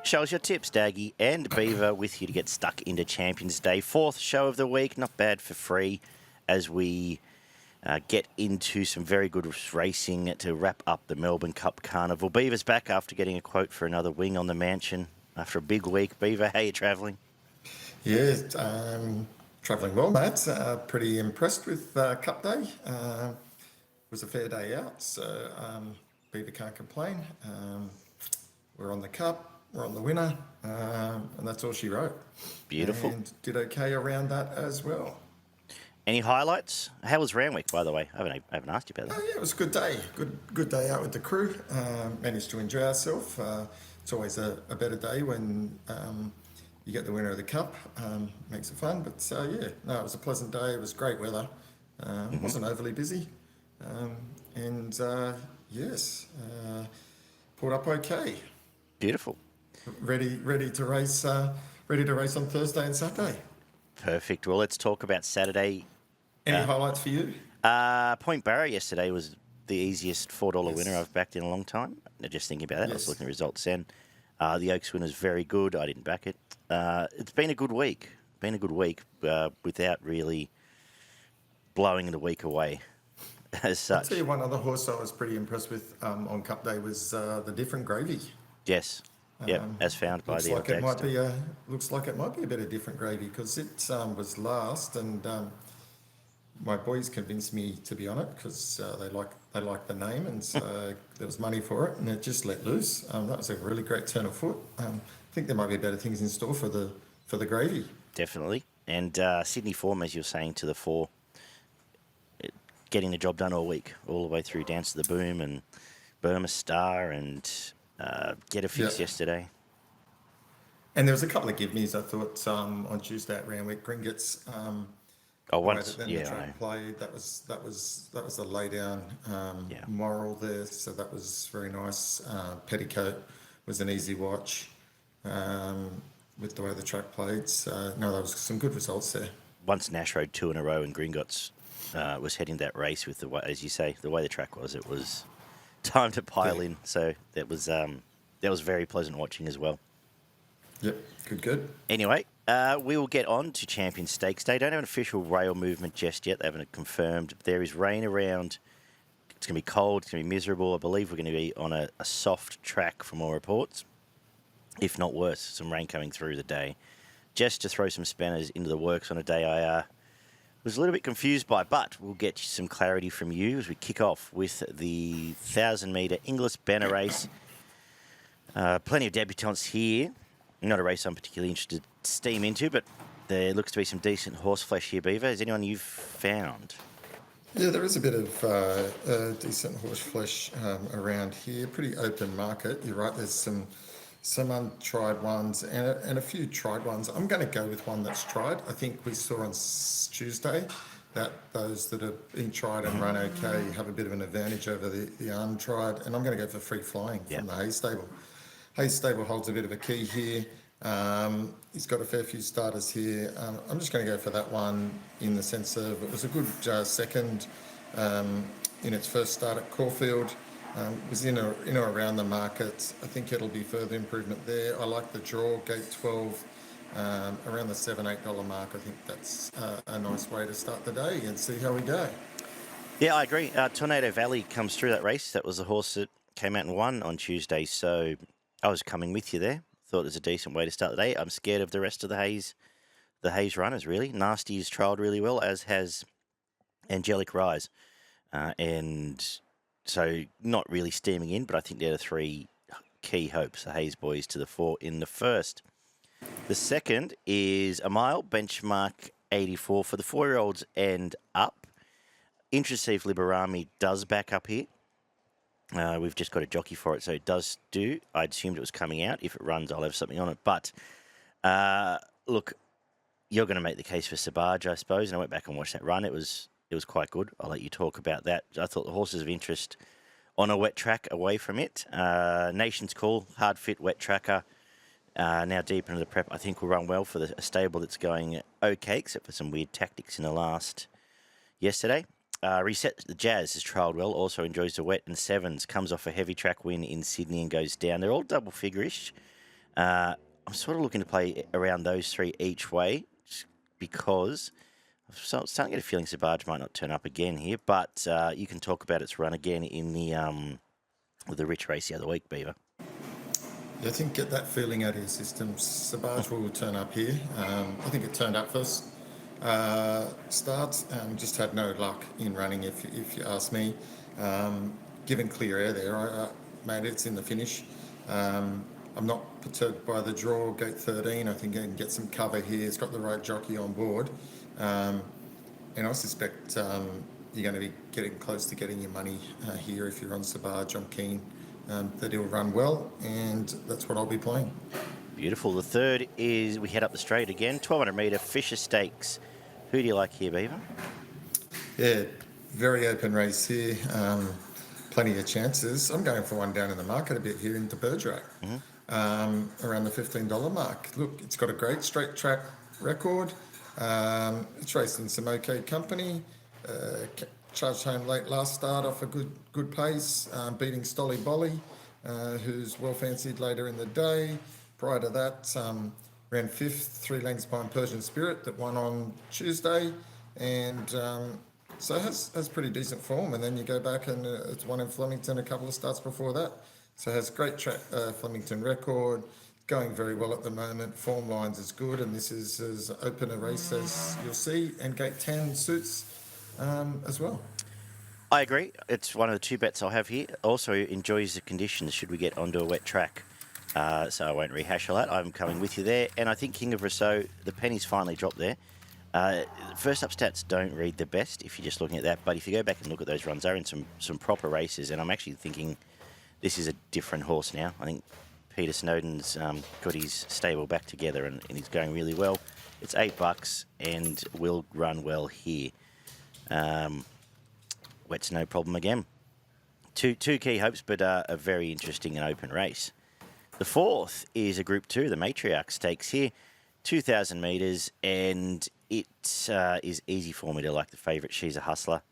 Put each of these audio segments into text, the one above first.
Show us your tips, Daggy and Beaver, with you to get stuck into Champions Day. Fourth show of the week, not bad for free, as we get into some very good racing to wrap up the Melbourne Cup Carnival. Beaver's back after getting a quote for another wing on the mansion after a big week. Beaver, how are you travelling? Yeah, travelling well, mate. Pretty impressed with Cup Day. It was a fair day out, so Beaver can't complain. We're on the Cup, we're on the winner, and that's all she wrote. Beautiful. And did okay around that as well. Any highlights? How was Randwick, by the way? I haven't asked you about that. Yeah, it was a good day. Good day out with the crew. Managed to enjoy ourselves. It's always a better day when you get the winner of the Cup. Makes it fun. But yeah, no, it was a pleasant day. It was great weather. Wasn't overly busy. Yes, pulled up okay. Beautiful. Ready to race. Ready to race on Thursday and Saturday. Perfect. Well, let's talk about Saturday. Any highlights for you? Point Barrow yesterday was the easiest $4 winner I've backed in a long time. Just thinking about that, I was looking at the results then. The Oaks winner's very good. I didn't back it. It's been a good week. Without really blowing the week away as such. I'll tell you one other horse I was pretty impressed with on Cup Day was the Different Gravy. Yes. Yep, as found by the looks like it might be a bit of Different Gravy because it was last, and my boys convinced me to be on it because they like the name, and so there was money for it, and it just let loose. That was a really great turn of foot. I think there might be better things in store for the Gravy. Definitely, and Sydney Form, as you're saying, to the fore, getting the job done all week, all the way through Dance to the Boom and Burma Star and Get a Fix yesterday. And there was a couple of give-me's, I thought, on Tuesday at Randwick. Gringotts. The track played. That was the lay down moral there. So that was very nice. Petticoat was an easy watch with the way the track played. So no, there was some good results there. Once Nash rode 2 in a row and Gringotts was heading that race with the way, as you say, the way the track was, it was time to pile in. So that was very pleasant watching as well. Yep, good. Anyway, we will get on to Champion Stakes Day. Don't have an official rail movement just yet. They haven't confirmed. There is rain around. It's going to be cold. It's going to be miserable. I believe we're going to be on a soft track from all reports. If not worse, some rain coming through the day. Just to throw some spanners into the works on a day I was a little bit confused by, but we'll get some clarity from you as we kick off with the 1,000-metre Inglis Banner race. Plenty of debutants here. Not a race I'm particularly interested to steam into, but there looks to be some decent horse flesh here, Beaver. Is anyone you've found? Yeah, there is a bit of decent horse flesh around here. Pretty open market. You're right, there's some untried ones and a few tried ones. I'm going to go with one that's tried. I think we saw on Tuesday that those that have been tried and run okay have a bit of an advantage over the untried, and I'm going to go for Free Flying from the Hayes stable. Hayes stable holds a bit of a key here. He's got a fair few starters here. I'm just going to go for that one in the sense of it was a good second in its first start at Caulfield. Was in or around the market. I think it'll be further improvement there. I like the draw, gate 12, around the $7-8 mark. I think that's a nice way to start the day and see how we go. Yeah, I agree. Tornado Valley comes through that race. That was the horse that came out and won on Tuesday, so I was coming with you there. Thought it was a decent way to start the day. I'm scared of the rest of the Hayes runners, really. Nasty's trialled really well, as has Angelic Rise. And so not really steaming in, but I think they're the three key hopes, the Hayes boys to the fore in the first. The second is a mile, benchmark 84 for the 4-year-olds and up. Intrusive Liberami does back up here. We've just got a jockey for it, so it does do. I assumed it was coming out. If it runs, I'll have something on it. But, look, you're going to make the case for Sabaj, I suppose. And I went back and watched that run. It was quite good. I'll let you talk about that. I thought the horses of interest on a wet track away from it. Nation's Call, hard fit wet tracker. Now deep into the prep, I think will run well for a stable that's going okay, except for some weird tactics in the last yesterday. Reset the Jazz has trialled well, also enjoys the wet and sevens, comes off a heavy track win in Sydney and goes down. They're all double figure-ish. I'm sort of looking to play around those three each way just because I'm starting to get a feeling Thebudge might not turn up again here, but you can talk about its run again in the Rich race the other week, Beaver. Yeah, I think get that feeling out of your system. Thebudge will turn up here. I think it turned up first start. Just had no luck in running, if you ask me. Given clear air there, mate, it's in the finish. I'm not perturbed by the draw, gate 13. I think I can get some cover here. It's got the right jockey on board. And I suspect you're going to be getting close to getting your money here if you're on Thebudge. I'm keen that he'll run well, and that's what I'll be playing. Beautiful. The third is we head up the straight again, 1200 metre Fisher Stakes. Who do you like here, Beaver? Yeah, very open race here. Plenty of chances. I'm going for one down in the market a bit here in De Bergerac, around the $15 mark. Look, it's got a great straight track record. It's raced in some okay company. Charged home late last start off a good pace, beating Stolly Bolly, who's well fancied later in the day. Prior to that, ran fifth, 3 lengths behind Persian Spirit that won on Tuesday, and so has pretty decent form. And then you go back and it's won in Flemington a couple of starts before that. So has great track Flemington record, going very well at the moment. Form lines is good, and this is as open a race as you'll see. And gate 10 suits as well. I agree. It's one of the 2 bets I'll have here. Also enjoys the conditions should we get onto a wet track. So I won't rehash all that. I'm coming with you there. And I think King of Rousseau, the penny's finally dropped there. First up stats don't read the best if you're just looking at that. But if you go back and look at those runs, they're in some proper races. And I'm actually thinking this is a different horse now. I think Peter Snowden's got his stable back together and he's going really well. It's $8 and will run well here. Wet's no problem again. Two key hopes, but a very interesting and open race. The fourth is a Group 2, the Matriarch Stakes here, 2,000 metres, and it is easy for me to like the favourite. She's a hustler,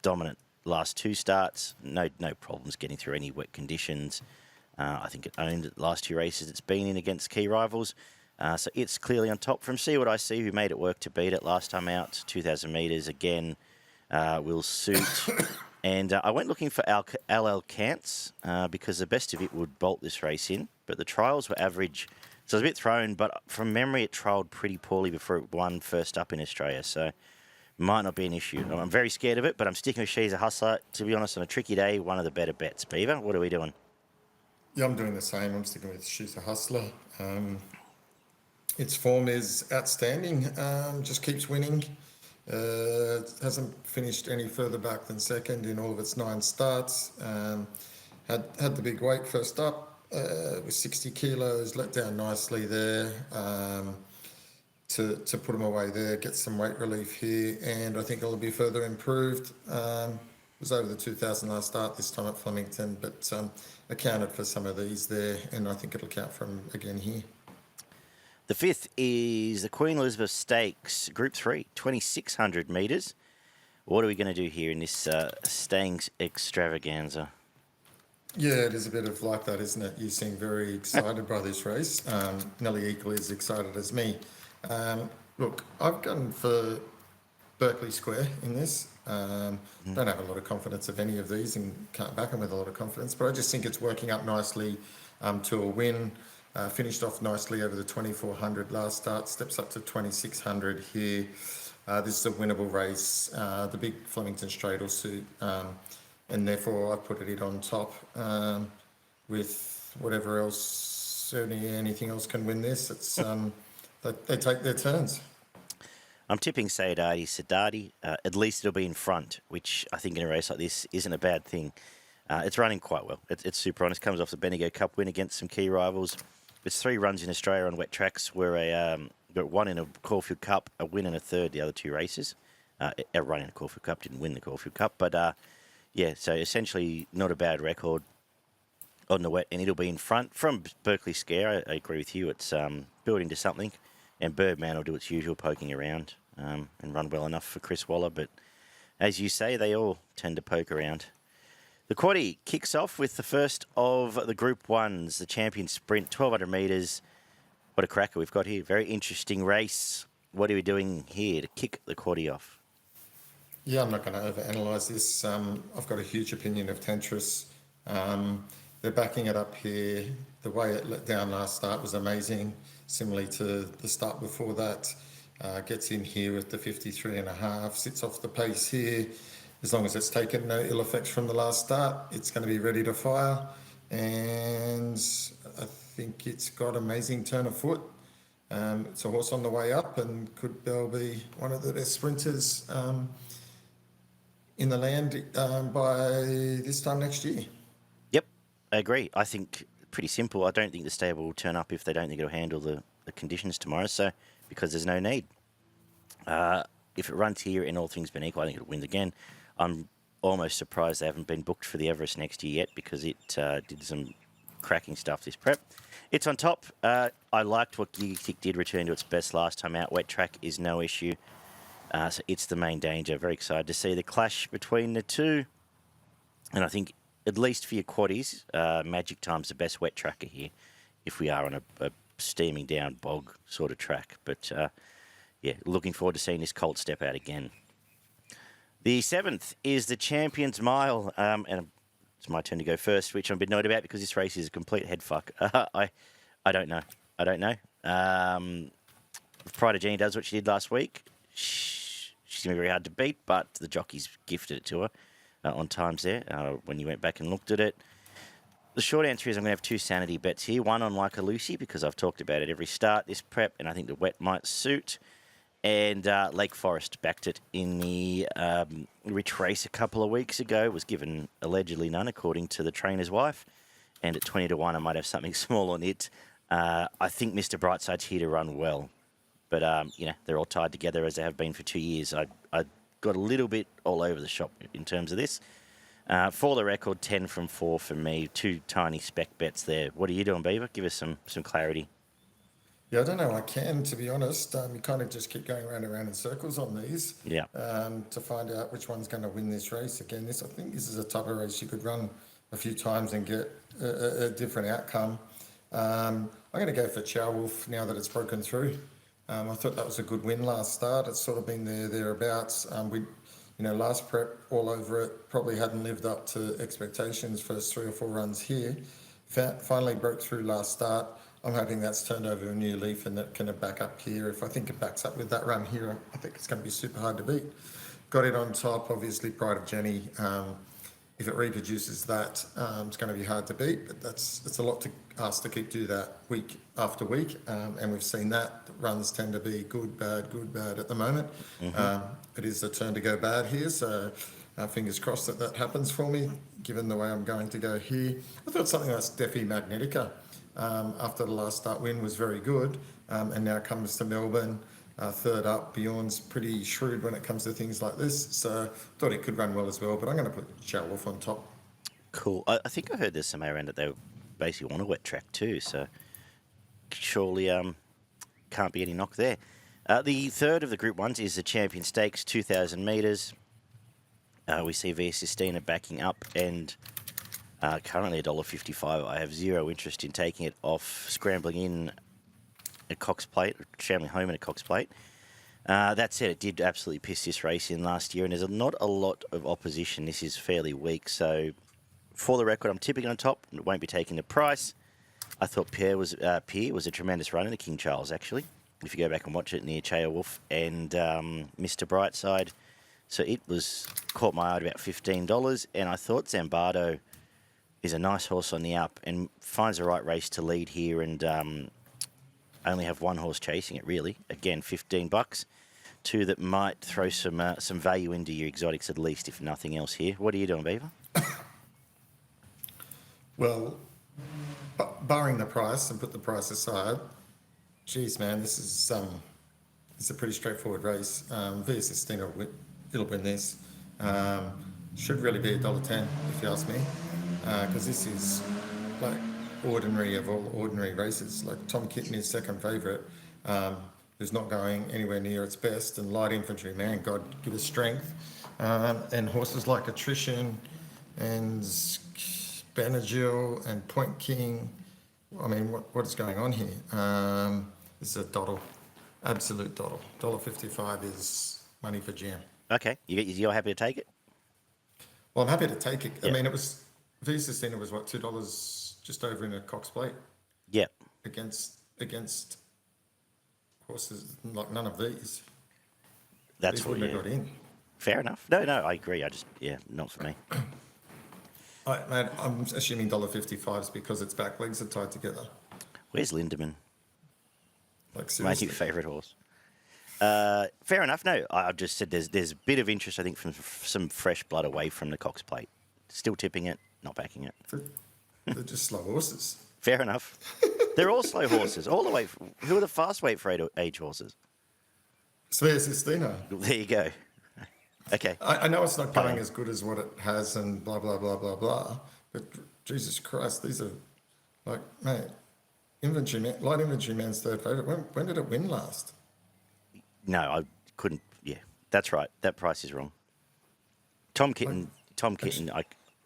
dominant last 2 starts, no problems getting through any wet conditions. I think it owned the last 2 races it's been in against key rivals. So it's clearly on top from See What I See, who made it work to beat it last time out. 2,000 metres again will suit. And I went looking for LL Cants because the best of it would bolt this race in. But the trials were average. So I was a bit thrown, but from memory it trialled pretty poorly before it won first up in Australia. So might not be an issue. I'm very scared of it, but I'm sticking with She's a Hustler. To be honest, on a tricky day, one of the better bets. Beaver, what are we doing? Yeah, I'm doing the same. I'm sticking with She's a Hustler. Its form is outstanding. Just keeps winning. Hasn't finished any further back than second in all of its 9 starts. Had the big weight first up with 60 kilos, let down nicely there to put him away there, get some weight relief here, and I think it'll be further improved. Was over the 2,000 last start this time at Flemington, but accounted for some of these there, and I think it'll count for him again here. The fifth is the Queen Elizabeth Stakes, Group 3, 2,600 metres. What are we going to do here in this Stangs extravaganza? Yeah, it is a bit of like that, isn't it? You seem very excited by this race. Nearly equally as excited as me. Look, I've gone for Berkeley Square in this. Don't have a lot of confidence of any of these and can't back them with a lot of confidence, but I just think it's working up nicely to a win. Finished off nicely over the 2,400 last start, steps up to 2,600 here. This is a winnable race. The big Flemington straight will suit, and therefore I put it on top with whatever else, anything else can win this. It's they take their turns. I'm tipping Sadati. At least it'll be in front, which I think in a race like this isn't a bad thing. It's running quite well. It's super honest. Comes off the Bendigo Cup win against some key rivals. It's 3 runs in Australia on wet tracks. Where got 1 in a Caulfield Cup, a win and a third the other 2 races. A run in a Caulfield Cup, didn't win the Caulfield Cup, but yeah. So essentially, not a bad record on the wet, and it'll be in front from Berkeley Scare. I agree with you. It's building to something, and Birdman will do its usual poking around and run well enough for Chris Waller. But as you say, they all tend to poke around. The quaddie kicks off with the first of the Group 1s, the Champion Sprint, 1,200 metres. What a cracker we've got here. Very interesting race. What are we doing here to kick the quaddie off? Yeah, I'm not going to overanalyze this. I've got a huge opinion of Tentris. They're backing it up here. The way it let down last start was amazing, similarly to the start before that. Gets in here with the 53.5, sits off the pace here. As long as it's taken no ill effects from the last start, it's going to be ready to fire. And I think it's got amazing turn of foot. It's a horse on the way up and could well be one of the best sprinters in the land by this time next year. Yep, I agree. I think pretty simple. I don't think the stable will turn up if they don't think it'll handle the conditions tomorrow. So because there's no need. If it runs here and all things being equal, I think it'll win again. I'm almost surprised they haven't been booked for the Everest next year yet because it did some cracking stuff this prep. It's on top. I liked what Gigatic did, return to its best last time out. Wet track is no issue. So it's the main danger. Very excited to see the clash between the two. And I think, at least for your quaddies, Magic Time's the best wet tracker here if we are on a steaming down bog sort of track. But, yeah, looking forward to seeing this colt step out again. The 7th is the Champions Mile. And it's my turn to go first, which I'm a bit annoyed about because this race is a complete head fuck. I don't know. I don't know. If Pride of Jenny does what she did last week, she's going to be very hard to beat, but the jockeys gifted it to her on times there when you went back and looked at it. The short answer is I'm going to have 2 sanity bets here. One on Like a Lucy, because I've talked about it every start this prep, and I think the wet might suit. And Lake Forest backed it in the Rich race a couple of weeks ago. Was given allegedly none, according to the trainer's wife. And at 20 to 1, I might have something small on it. I think Mr. Brightside's here to run well. But, you know, they're all tied together as they have been for 2 years. I got a little bit all over the shop in terms of this. For the record, 10 from 4 for me. 2 tiny spec bets there. What are you doing, Beaver? Give us some clarity. Yeah, I don't know. I can, to be honest. You kind of just keep going round and round in circles on these. Yeah. To find out which one's going to win this race. Again, I think this is a type of race you could run a few times and get a different outcome. I'm going to go for Chow Wolf now that it's broken through. I thought that was a good win last start. It's sort of been thereabouts. Last prep all over it. Probably hadn't lived up to expectations first 3 or 4 runs here. Finally broke through last start. I'm hoping that's turned over a new leaf and that can back up here. If I think it backs up with that run here, I think it's going to be super hard to beat. Got it on top, obviously, Pride of Jenny. If it reproduces that, it's going to be hard to beat, but it's a lot to ask to keep do that week after week, and we've seen that. Runs tend to be good, bad at the moment. Mm-hmm. It is a turn to go bad here, so fingers crossed that happens for me, given the way I'm going to go here. I thought something like Steffi Magnetica after the last start win was very good, and now comes to Melbourne. Third up, Bjorn's pretty shrewd when it comes to things like this, so thought it could run well as well, but I'm going to put Chow Wolf on top. Cool. I think I heard there's some around that they basically want a wet track too, so surely can't be any knock there. The third of the Group 1s is the Champion Stakes, 2,000 metres. We see Via Sistina backing up and currently $1.55. I have zero interest in taking it off, scrambling in a Cox Plate, scrambling home in a Cox Plate. That said, it did absolutely piss this race in last year, and there's not a lot of opposition. This is fairly weak, so for the record, I'm tipping on top. It won't be taking the price. I thought Pierre was a tremendous run in the King Charles, actually. If you go back and watch it near Chow Wolf and Mr. Brightside. So it was caught my eye at about $15, and I thought Zambardo is a nice horse on the up and finds the right race to lead here, and only have one horse chasing it, really. Again, $15. 2 that might throw some value into your exotics at least, if nothing else here. What are you doing, Beaver? Well, barring the price and put the price aside, geez, man, this is it's a pretty straightforward race. Via Sistina it'll win this. Should really be $1.10 if you ask me, because this is like ordinary of all ordinary races. Like Tom Kitten is second favourite, who's not going anywhere near its best, and light infantry, man, God give us strength. And horses like Attrition, and Benadryl and Point King. I mean, what is going on here? This is a doddle, absolute doddle. $1.55 is money for jam. Okay, you're happy to take it? Well, I'm happy to take it. Yeah. I mean, it was V16. It was what, $2 just over in a Cox Plate Yeah. against horses like none of these. That's These what wouldn't have got in. Fair enough. No, I agree. Not for me. Mate, I'm assuming $1.55 is because its back legs are tied together. Where's Lindemann? Like My seriously. new favourite horse. Fair enough. No, I've just said there's a bit of interest, I think, from some fresh blood away from the Cox Plate. Still tipping it, not backing it. They're just slow horses. Fair enough. They're all slow horses, all the way. Who are the fast weight for age horses? Svea Sistina. There you go. Okay. I know it's not going as good as what it has and blah, blah, blah, blah, blah. But Jesus Christ, these are like, mate, light infantry man's third favourite. When did it win last? No, I couldn't. Yeah, that's right. That price is wrong. Tom Kitten.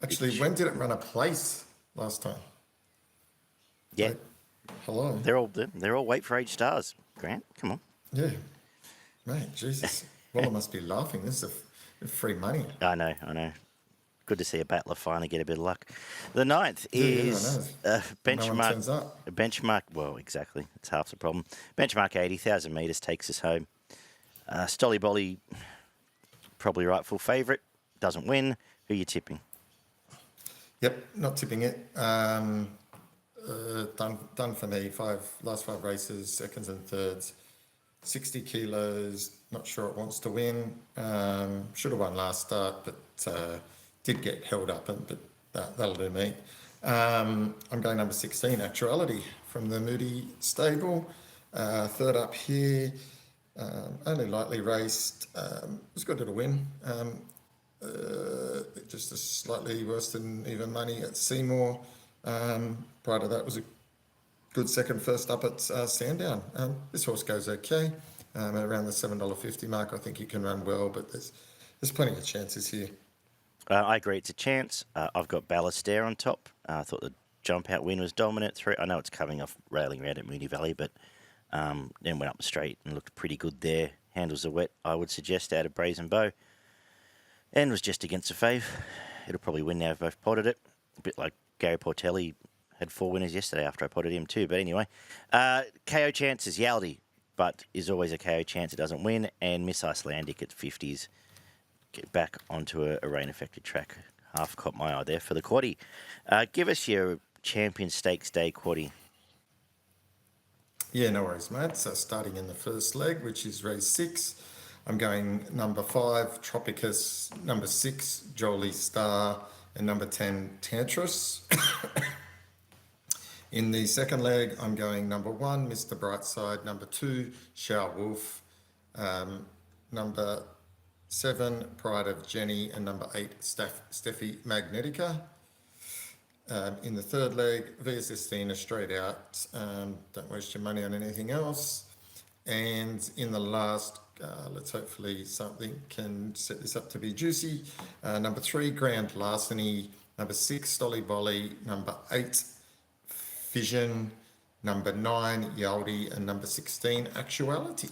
Actually, when did it run a place last time? Yeah, Like, hello. they're all weight for age stars. Grant, come on. Yeah. Mate, Jesus. Waller must be laughing. This is free money. I know. Good to see a battler finally get a bit of luck. The 9th is No one turns up. benchmark. Well, exactly. It's half the problem. Benchmark 80,000 metres takes us home. Stolly Bolly, probably rightful favourite. Doesn't win. Who are you tipping? Yep, not tipping it. Done for me. Last five races, seconds and thirds. 60 kilos. Not sure it wants to win. Should have won last start, but did get held up. But that'll do me. I'm going number 16, Actuality, from the Moody stable. Third up here. Only lightly raced. It was good at a win. Just a slightly worse than even money at Seymour. Prior to that was a good second first up at Sandown. This horse goes okay. Around the $7.50 mark, I think he can run well, but there's plenty of chances here. I agree. It's a chance. I've got Ballastair on top. I thought the jump out win was dominant through. I know it's coming off railing around at Moonee Valley, but then went up straight and looked pretty good there. Handles are wet, I would suggest, out of Brazen Bow. And was just against a fave. It'll probably win now if both potted it. A bit like Gary Portelli had 4 winners yesterday after I potted him too. But anyway, KO chances, Yaldi, but is always a KO chance it doesn't win. And Miss Icelandic at 50s. Get back onto a rain-affected track. Half caught my eye there for the quaddie. Give us your Champion Stakes Day quaddie. Yeah, no worries, mate. So starting in the first leg, which is race 6, I'm going number 5, Tropicus, number 6, Jolie Star, and number 10, Tantris. In the second leg, I'm going number 1, Mr. Brightside, number 2, Shao Wolf, number 7, Pride of Jenny, and number 8, Steffi Magnetica. In the third leg, Via Sistina straight out. Don't waste your money on anything else. And in the last, let's hopefully something can set this up to be juicy. Number 3, Grand Larceny. Number 6, Stolly Bolly. Number 8, Vision. Number 9, Yaldi. And number 16, Actuality.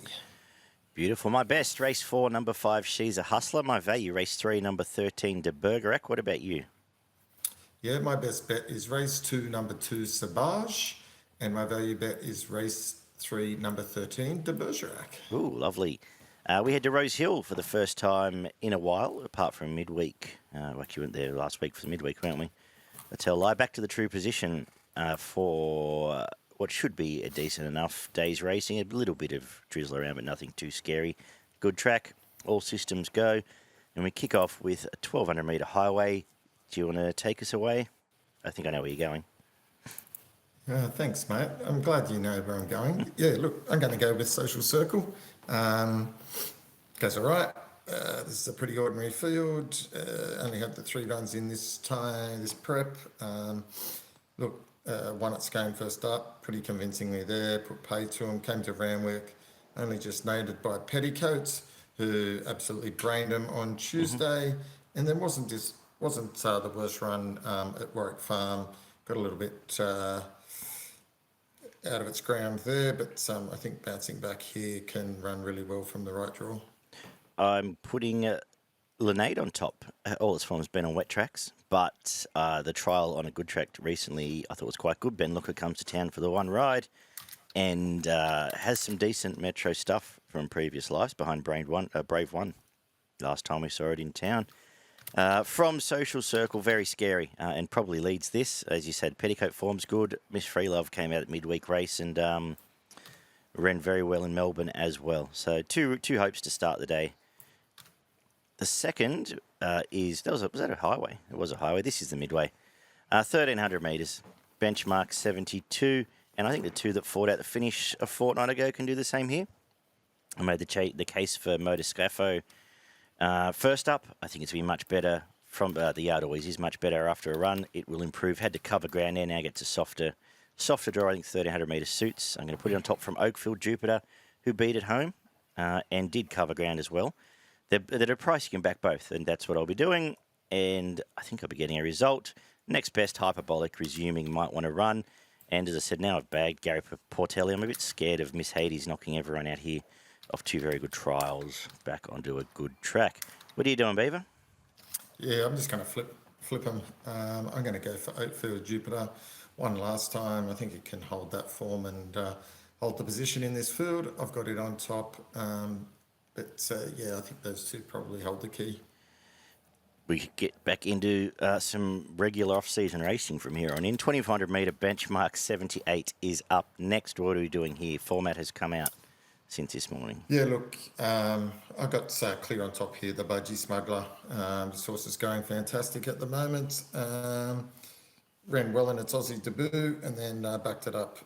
Beautiful. My best, race 4, number 5, She's a Hustler. My value, race 3, number 13, De Bergerac. What about you? Yeah, my best bet is race 2, number 2, Sabage. And my value bet is race 3, number 13, De Bergerac. Ooh, lovely. We head to Rosehill for the first time in a while, apart from midweek. Like you went there last week for the midweek, weren't we? Let's tell a lie. Back to the true position for what should be a decent enough day's racing. A little bit of drizzle around, but nothing too scary. Good track. All systems go. And we kick off with a 1,200 metre highway. Do you want to take us away? I think I know where you're going. Thanks, mate. I'm glad you know where I'm going. Yeah, look, I'm going to go with Social Circle. Goes all right. This is a pretty ordinary field. Only had the 3 runs in this time, this prep. Look, won its game first up, pretty convincingly there. Put pay to him, came to Ramwick. Only just named by Petticoats, who absolutely brained him on Tuesday. And then wasn't wasn't the worst run at Warwick Farm. Got a little bit out of its ground there, but I think bouncing back here can run really well from the right draw. I'm putting Linnaeus on top. All its form's been on wet tracks, but the trial on a good track recently I thought was quite good. Ben Looker comes to town for the one ride and has some decent metro stuff from previous lives behind Brave One. Last time we saw it in town. From Social Circle, very scary and probably leads this. As you said, Petticoat form's good. Miss Freelove came out at midweek race and ran very well in Melbourne as well. So two hopes to start the day. The second was that a highway? It was a highway. This is the midway. 1,300 metres, benchmark 72. And I think the two that fought out the finish a fortnight ago can do the same here. I made the case for Motoscafo. First up, I think it's been much better from the yard. Always is much better after a run. It will improve. Had to cover ground there. Now gets a softer draw. I think 1,300 metre suits. I'm going to put it on top from Oakfield Jupiter, who beat it home and did cover ground as well. They're at a price you can back both, and that's what I'll be doing. And I think I'll be getting a result. Next best, Hyperbolic resuming, might want to run. And as I said, now I've bagged Gary Portelli. I'm a bit scared of Miss Hades knocking everyone out here off two very good trials back onto a good track. What are you doing, Beaver? Yeah, I'm just going to flip them. I'm going to go for Oakfield Jupiter. Won last time. I think it can hold that form and hold the position in this field. I've got it on top. But yeah, I think those two probably hold the key. We could get back into some regular off-season racing from here on in. 2,500 metre benchmark 78 is up next. What are we doing here? Format has come out since this morning. Yeah, look, I've got clear on top here, the Thebudgiesmugla. The source is going fantastic at the moment. Ran well in its Aussie debut and then backed it up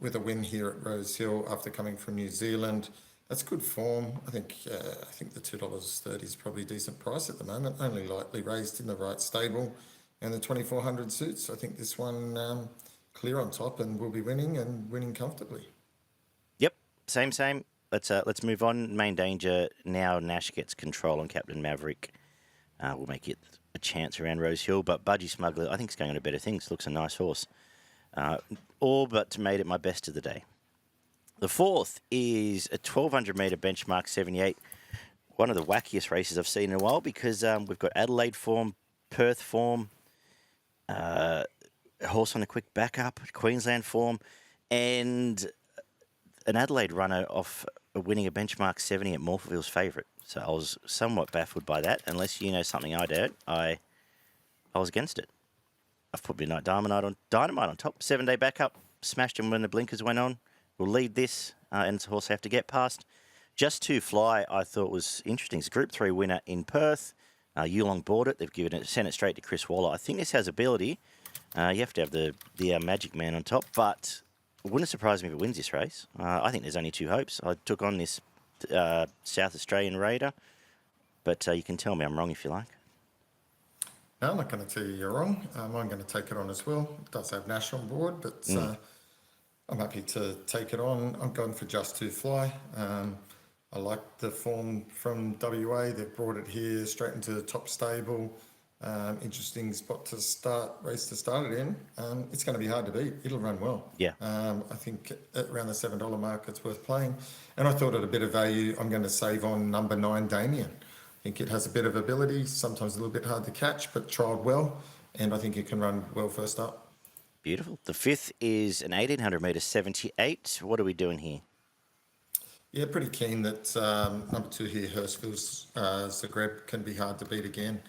with a win here at Rosehill after coming from New Zealand. That's good form. I think the $2.30 is probably a decent price at the moment. Only lightly raised in the right stable, and the 2,400 suits. I think this one clear on top and will be winning comfortably. Yep, same. Let's move on. Main danger now. Nash gets control on Captain Maverick. We'll make it a chance around Rosehill, but Thebudgiesmugla I think is going on to better things. Looks a nice horse. All but made it my best of the day. The fourth is a 1,200 metre benchmark 78. One of the wackiest races I've seen in a while because we've got Adelaide form, Perth form, a horse on a quick backup, Queensland form, and an Adelaide runner off winning a benchmark 70 at Morpheville's favourite. So I was somewhat baffled by that. Unless you know something I don't, I was against it. I've put Midnight Dynamite on top. 7-day backup, smashed him when the blinkers went on. Will lead this, and it's a horse I have to get past. Just to Fly, I thought was interesting. It's a Group 3 winner in Perth. Yulong bought it. They've sent it straight to Chris Waller. I think this has ability. You have to have the Magic Man on top, but it wouldn't surprise me if it wins this race. I think there's only two hopes. I took on this South Australian Raider, but you can tell me I'm wrong if you like. No, I'm not going to tell you you're wrong. I'm going to take it on as well. It does have Nash on board, but I'm happy to take it on. I'm going for Just to Fly. I like the form from WA. They've brought it here straight into the top stable. Interesting spot to start it in. It's going to be hard to beat. It'll run well. Yeah. I think at around the $7 mark, it's worth playing. And I thought at a bit of value, I'm going to save on number 9, Damien. I think it has a bit of ability, sometimes a little bit hard to catch, but trialled well. And I think it can run well first up. Beautiful. The fifth is an 1,800 metre 78. What are we doing here? Yeah, pretty keen that number 2 here, Hurstville's Zagreb, can be hard to beat again.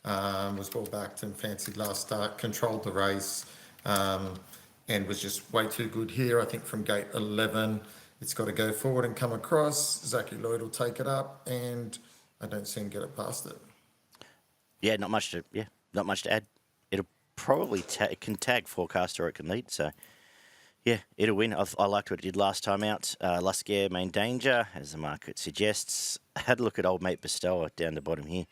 Was well backed and fancied last start, controlled the race, and was just way too good here. I think from gate 11, it's got to go forward and come across. Zachy Lloyd will take it up, and I don't see him get it past it. Yeah, not much to add. It'll probably it can tag forecast or it can lead. So yeah, it'll win. I liked what it did last time out. Luscare, main danger, as the market suggests. I had a look at old mate Bestower down the bottom here.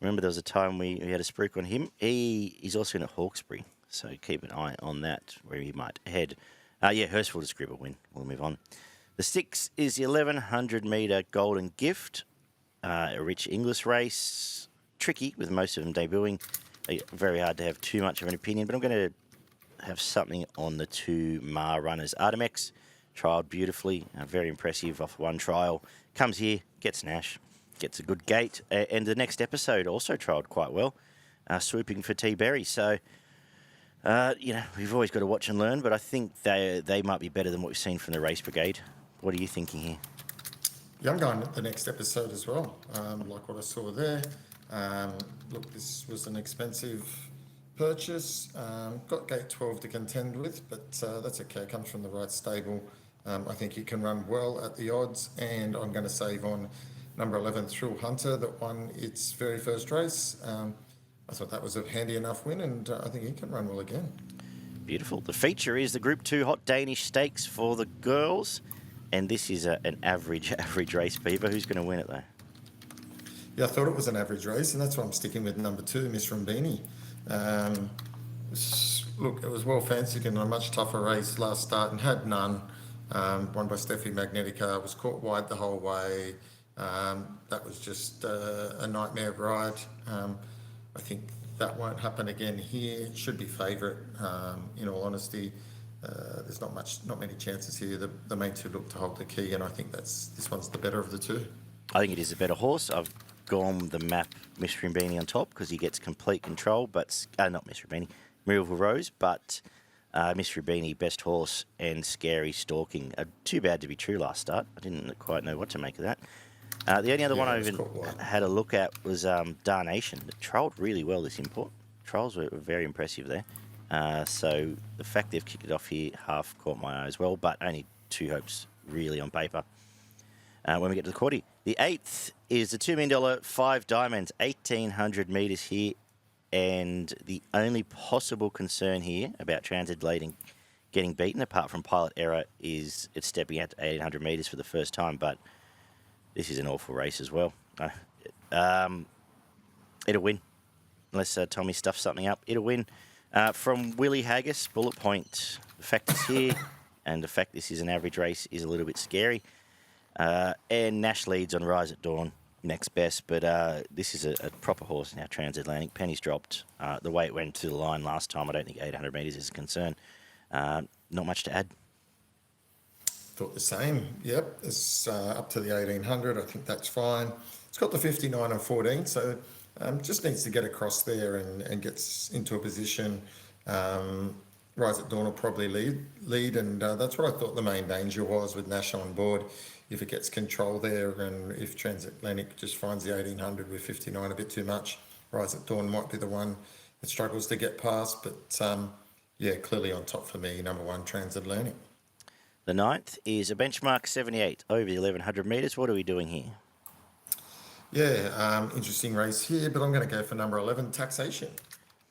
Remember there was a time we had a spruik on him. He's also in a Hawkesbury, so keep an eye on that, where he might head. Hurstville to scribble win. We'll move on. The 6 is the 1,100 metre Golden Gift, a rich English race. tricky with most of them debuting. Very hard to have too much of an opinion, but I'm going to have something on the 2 Mar runners. Artemex, trialled beautifully, very impressive off one trial. Comes here, gets Nash, gets a good gate, and the next episode also trialled quite well, swooping for T Berry. So, we've always got to watch and learn, but I think they might be better than what we've seen from the Race Brigade. What are you thinking here? Yeah, I'm going at the next episode as well, like what I saw there. Look, this was an expensive purchase. Got gate 12 to contend with, but that's okay. Comes from the right stable. I think he can run well at the odds, and I'm going to save on number 11, Thrill Hunter, that won its very first race. I thought that was a handy enough win, and I think he can run well again. Beautiful. The feature is the Group 2 Hot Danish Stakes for the girls, and this is an average race, Beaver. Who's going to win it, though? Yeah, I thought it was an average race, and that's why I'm sticking with number 2, Miss Rumbini. Look, it was well fancied in a much tougher race last start and had none. Won by Steffi Magnetica, was caught wide the whole way. That was just a nightmare ride. I think that won't happen again here. Should be favourite. In all honesty, there's not many chances here. The main two look to hold the key, and I think this one's the better of the two. I think it is a better horse. I've gone the map Miss Rumbini on top because he gets complete control, but not Miss Rumbini, Miracle Rose, but Miss Rumbini, best horse and scary stalking. Too bad to be true last start. I didn't quite know what to make of that. The only other one I even had a look at was Darnation. It trialled really well, this import. Trials were very impressive there. So the fact they've kicked it off here half caught my eye as well, but only 2 hopes really on paper. When we get to the quarter, the 8th is the $2 million 5 Diamonds, 1,800 metres here. And the only possible concern here about Transatlantic getting beaten, apart from pilot error, is it's stepping out to 1,800 metres for the first time. But this is an awful race as well. It'll win. Unless Tommy stuffs something up, it'll win. From Willie Haggis, Bullet Point. The fact it's here and the fact this is an average race is a little bit scary. And Nash leads on Rise at Dawn, next best. But this is a proper horse now, Transatlantic. Penny's dropped. The way it went to the line last time, I don't think 800 metres is a concern. Not much to add. Thought the same. Yep, it's up to the 1,800. I think that's fine. It's got the 59 and 14, so just needs to get across there and gets into a position. Rise at Dawn will probably lead, and that's what I thought the main danger was with Nash on board. If it gets control there, and if Transatlantic just finds the 1,800 with 59 a bit too much, Rise at Dawn might be the one that struggles to get past. But yeah, clearly on top for me, number 1, Transatlantic. The 9th is a benchmark 78 over the 1,100 metres. What are we doing here? Yeah, interesting race here, but I'm going to go for number 11, Taxation.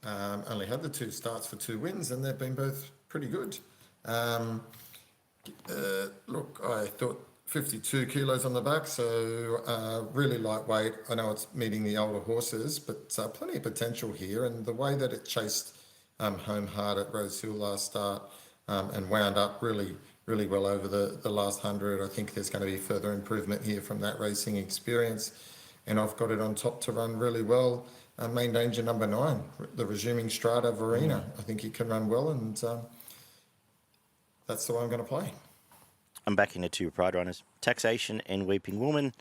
Only had the 2 starts for 2 wins, and they've been both pretty good. Look, I thought 52 kilos on the back, so really lightweight. I know it's meeting the older horses, but plenty of potential here. And the way that it chased home hard at Rosehill last start and wound up really well over the last 100, I think there's going to be further improvement here from that racing experience. And I've got it on top to run really well. Main danger number 9, the resuming Strata Verena. I think he can run well, and that's the way I'm going to play. I'm backing the 2 Pride runners, Taxation and Weeping Woman.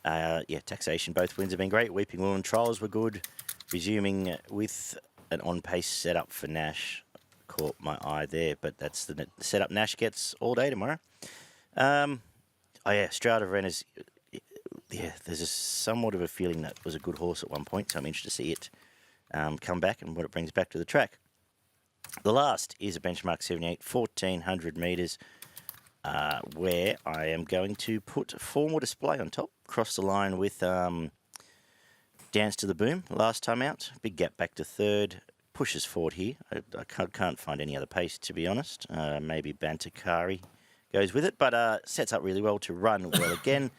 Taxation, both wins have been great. Weeping Woman trials were good. Resuming with an on-pace setup for Nash caught my eye there, but that's the setup Nash gets all day tomorrow. Strata Verena's... Yeah, there's somewhat of a feeling that was a good horse at one point, so I'm interested to see it come back and what it brings back to the track. The last is a benchmark 78, 1,400 metres, where I am going to put Formal Display on top, cross the line with Dance to the Boom last time out. Big gap back to 3rd, pushes forward here. I can't find any other pace, to be honest. Maybe Bantakari goes with it, but sets up really well to run well again.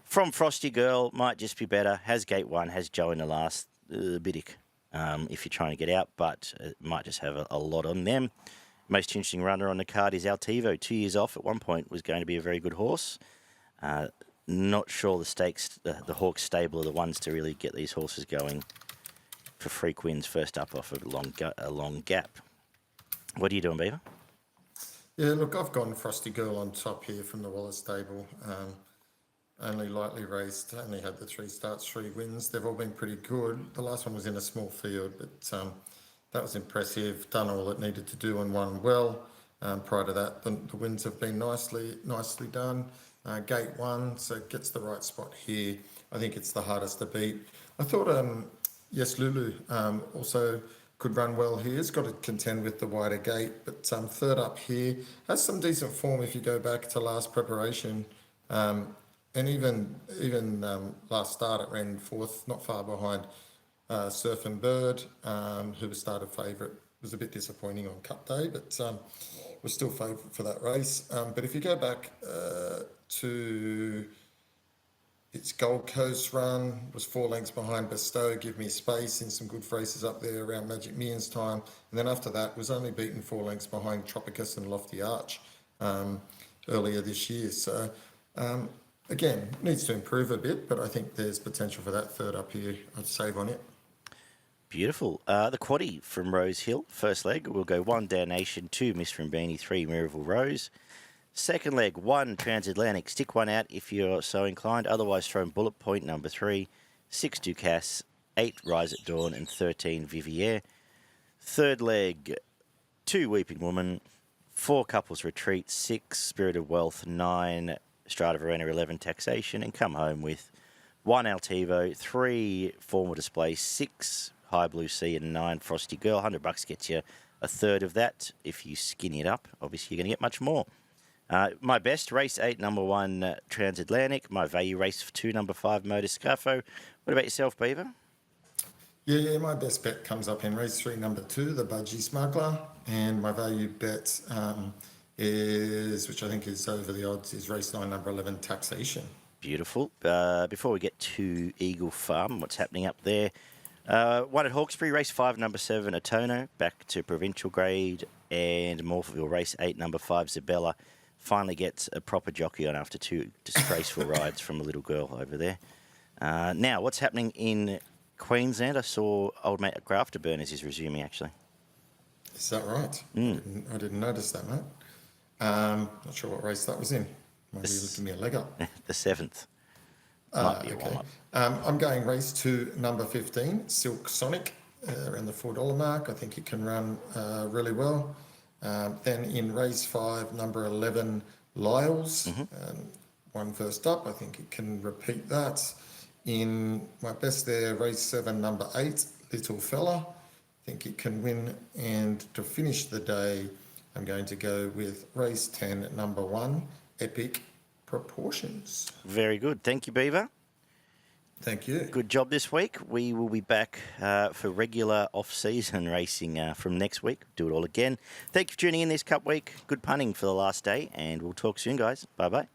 From Frosty Girl, might just be better. Has gate 1, has Joe in the last. Biddick, if you're trying to get out, but it might just have a lot on them. Most interesting runner on the card is Altivo. 2 years off at one point, was going to be a very good horse. Not sure the stakes, the Hawks stable are the ones to really get these horses going for freak wins first up off a long gap. What are you doing, Beaver? Yeah, look, I've gone Frosty Girl on top here from the Wallace stable. Only lightly raced, only had the 3 starts, 3 wins. They've all been pretty good. The last one was in a small field, but that was impressive. Done all it needed to do and won well. Prior to that, the wins have been nicely done. Gate 1, so it gets the right spot here. I think it's the hardest to beat. I thought, yes, Lulu also could run well here. It's got to contend with the wider gate, but third up here has some decent form if you go back to last preparation. And even last start, it ran 4th, not far behind Surf and Bird, who was started favourite. Was a bit disappointing on Cup Day, but was still favourite for that race. But if you go back to its Gold Coast run, was 4 lengths behind Bestow, Give Me Space, in some good races up there around Magic Millions time. And then after that, was only beaten 4 lengths behind Tropicus and Lofty Arch earlier this year. So, again, needs to improve a bit, but I think there's potential for that third up here. I'd save on it. Beautiful. The quaddie from Rosehill, first leg, we'll go 1 Damnation, 2 Miss from Beanie, 3 Miracle Rose. Second leg, 1 Transatlantic, stick 1 out if you're so inclined, otherwise throw in Bullet Point, number 3, 6 Ducasse, 8 Rise at Dawn, and 13 Vivier. Third leg, 2 Weeping Woman, 4 Couples Retreat, 6 Spirit of Wealth, 9 Strata Verena, 11 Taxation, and come home with 1 Altivo, 3 Formal Display, 6 High Blue Sea, and 9 Frosty Girl. $100 gets you a third of that. If you skinny it up, obviously you're going to get much more. My best, race 8, number 1 Transatlantic. My value, race 2, number 5 Motoscafo. What about yourself, Beaver? Yeah, my best bet comes up in race 3, number 2, the Thebudgiesmugla, and my value bet is, which I think is over the odds, is race 9, number 11 Taxation. Beautiful. Before we get to Eagle Farm, what's happening up there? 1 at Hawkesbury, race 5, number 7 Atono, back to provincial grade, and Morpheville, race 8, number 5 Zabella. Finally gets a proper jockey on after 2 disgraceful rides from a little girl over there. Now, what's happening in Queensland? I saw old mate Grafterburners is resuming, actually. Is that right? I didn't notice that, mate. Not sure what race that was in. Maybe you're looking me a leg up. The 7th. Might be a Okay. warm-up. I'm going race 2, number 15, Silk Sonic, around the $4 mark. I think it can run really well. Then in race 5, number 11, Lyles, 1 first up. I think it can repeat that. In my best there, race 7, number 8, Little Fella. I think it can win. And to finish the day, I'm going to go with race 10, number 1, Epic Proportions. Very good. Thank you, Beaver. Thank you. Good job this week. We will be back for regular off-season racing from next week. Do it all again. Thank you for tuning in this Cup week. Good punning for the last day, and we'll talk soon, guys. Bye-bye.